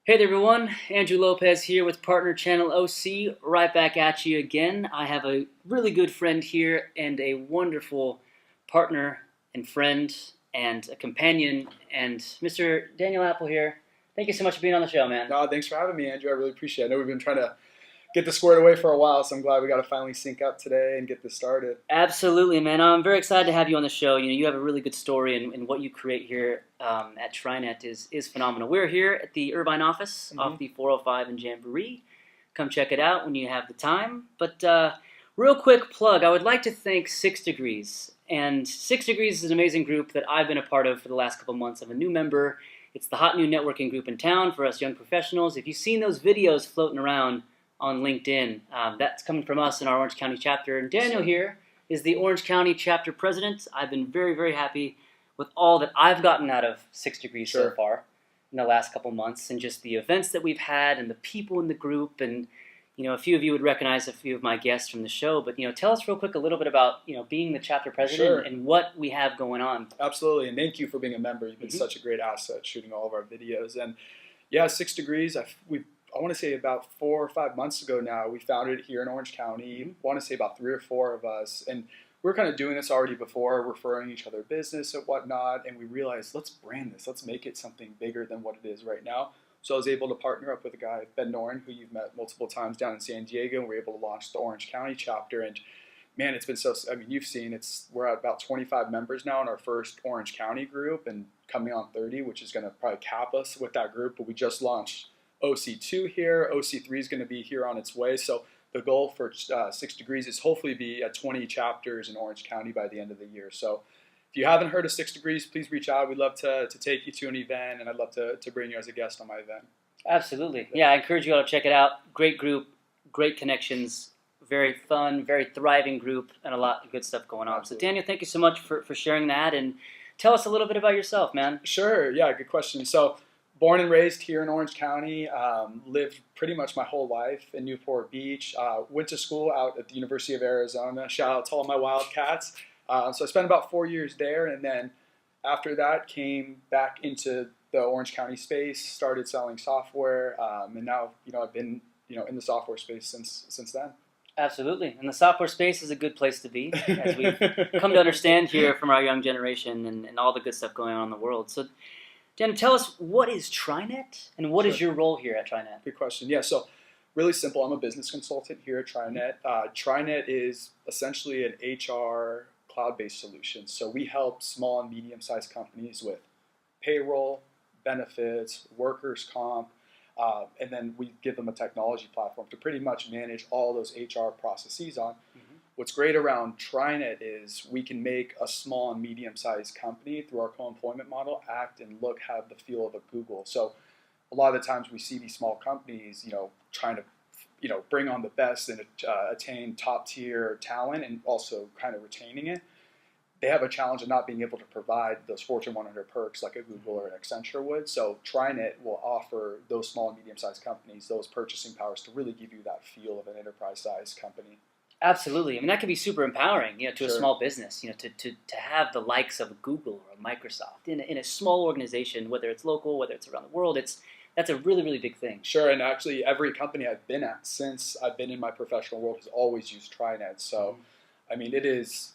Hey there everyone, Andrew Lopez here with Partner Channel OC, right back at you again. I have a really good friend here and a wonderful partner and friend and a companion, and Mr. Daniel Apple here. Thank you so much for being on the show, man. No, thanks for having me, Andrew. I really appreciate it. I know we've been trying to get this squared away for a while, so I'm glad we got to finally sync up today and get this started. Absolutely, man. I'm very excited to have you on the show. You have a really good story, and what you create here at TriNet is phenomenal. We're here at the Irvine office off the 405 in Jamboree. Come check it out when you have the time. But real quick plug, I would like to thank 6 Degrees. And 6 Degrees is an amazing group that I've been a part of for the last couple months. I'm a new member. It's the hot new networking group in town for us young professionals. If you've seen those videos floating around on LinkedIn, that's coming from us in our Orange County chapter. And Daniel here is the Orange County chapter president. I've been very, very happy with all that I've gotten out of 6 Degrees so far in the last couple months, and just the events that we've had and the people in the group. And a few of you would recognize a few of my guests from the show, but tell us real quick a little bit about being the chapter president and what we have going on. Absolutely, and thank you for being a member. You've been such a great asset shooting all of our videos. And yeah, 6 Degrees, I want to say about 4 or 5 months ago now, we founded it here in Orange County. I want to say about 3 or 4 of us, and we were kind of doing this already before, referring each other business and whatnot, and we realized, let's brand this, let's make it something bigger than what it is right now. So I was able to partner up with a guy, Ben Noren, who you've met multiple times down in San Diego, and we were able to launch the Orange County chapter. And man, it's been you've seen, we're at about 25 members now in our first Orange County group, and coming on 30, which is going to probably cap us with that group. But we just launched OC2 here. OC3 is going to be here on its way. So the goal for 6 Degrees is hopefully be at 20 chapters in Orange County by the end of the year. So if you haven't heard of 6 Degrees, please reach out. We'd love to take you to an event, and I'd love to bring you as a guest on my event. Absolutely. Yeah, I encourage you all to check it out. Great group, great connections, very fun, very thriving group, and a lot of good stuff going on. Absolutely. So Daniel, thank you so much for sharing that, and tell us a little bit about yourself, man. Sure, yeah, good question. So born and raised here in Orange County, lived pretty much my whole life in Newport Beach, went to school out at the University of Arizona. Shout out to all my Wildcats. So I spent about 4 years there, and then after that came back into the Orange County space, started selling software, and now I've been in the software space since then. Absolutely, and the software space is a good place to be, as we've come to understand here from our young generation and all the good stuff going on in the world. So, Dan, tell us, what is TriNet, and what is your role here at TriNet? Good question. Yeah, so really simple. I'm a business consultant here at TriNet. TriNet is essentially an HR cloud-based solution. So we help small and medium-sized companies with payroll, benefits, workers' comp, and then we give them a technology platform to pretty much manage all those HR processes on. What's great around TriNet is we can make a small and medium-sized company through our co-employment model act and have the feel of a Google. So a lot of the times we see these small companies, trying to bring on the best and attain top tier talent and also kind of retaining it. They have a challenge of not being able to provide those Fortune 100 perks like a Google or an Accenture would. So TriNet will offer those small and medium-sized companies those purchasing powers to really give you that feel of an enterprise-sized company. Absolutely. I mean, that can be super empowering, to a small business, to have the likes of a Google or a Microsoft in a small organization, whether it's local, whether it's around the world. That's a really, really big thing. Sure, and actually every company I've been at since I've been in my professional world has always used TriNet. So, I mean, it is,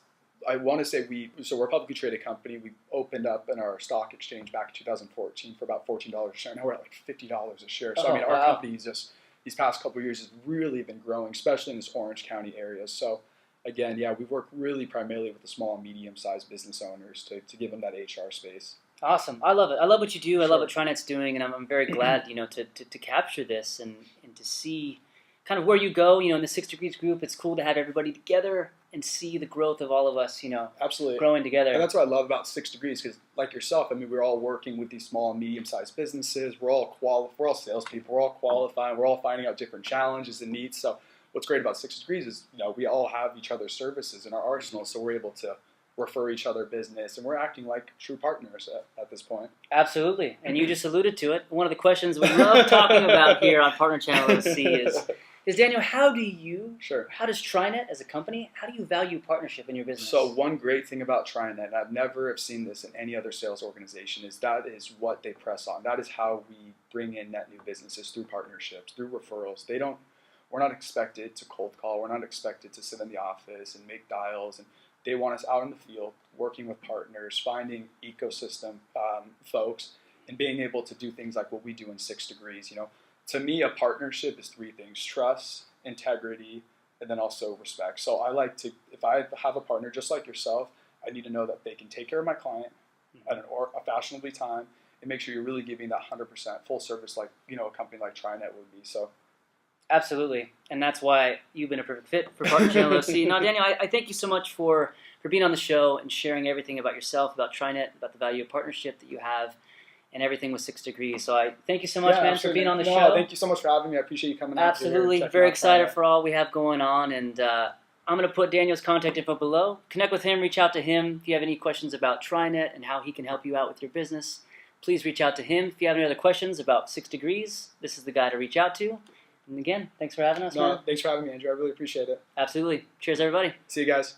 I want to say we're a publicly traded company. We opened up in our stock exchange back in 2014 for about $14 a share. Now we're at like $50 a share. So, our company is just, these past couple of years has really been growing, especially in this Orange County area. So, again, yeah, we work really primarily with the small and medium-sized business owners to give them that HR space. Awesome. I love it. I love what you do. I love what TriNet's doing, and I'm very glad, to capture this and to see kind of where you go, in the 6 Degrees group. It's cool to have everybody together and see the growth of all of us, Absolutely. growing together. And that's what I love about 6 Degrees, because like yourself, I mean, we're all working with these small and medium-sized businesses. We're all salespeople. We're all qualifying. We're all finding out different challenges and needs. So what's great about 6 Degrees is, we all have each other's services in our arsenal, so we're able to refer each other business, and we're acting like true partners at this point. Absolutely, and you just alluded to it. One of the questions we love talking about here on Partner Channel OC is, Daniel, how does TriNet as a company, how do you value partnership in your business? So one great thing about TriNet, and I've never have seen this in any other sales organization, is that is what they press on. That is how we bring in net new businesses, through partnerships, through referrals. We're not expected to cold call. We're not expected to sit in the office and make dials. And they want us out in the field, working with partners, finding ecosystem folks, and being able to do things like what we do in 6 Degrees. To me, a partnership is 3 things: trust, integrity, and then also respect. So I like to, if I have a partner just like yourself, I need to know that they can take care of my client at a fashionably time, and make sure you're really giving that 100% full service, like a company like TriNet would be. So. Absolutely, and that's why you've been a perfect fit for Partner Channel LLC. Now, Daniel, I thank you so much for being on the show and sharing everything about yourself, about TriNet, about the value of partnership that you have, and everything with 6 Degrees. So I thank you so much, man, for being on the show. Thank you so much for having me. I appreciate you coming out. Absolutely, very excited for all we have going on, and I'm going to put Daniel's contact info below. Connect with him, reach out to him. If you have any questions about TriNet and how he can help you out with your business, please reach out to him. If you have any other questions about 6 Degrees, this is the guy to reach out to. And again, thanks for having us, man. Thanks for having me, Andrew. I really appreciate it. Absolutely. Cheers, everybody. See you guys.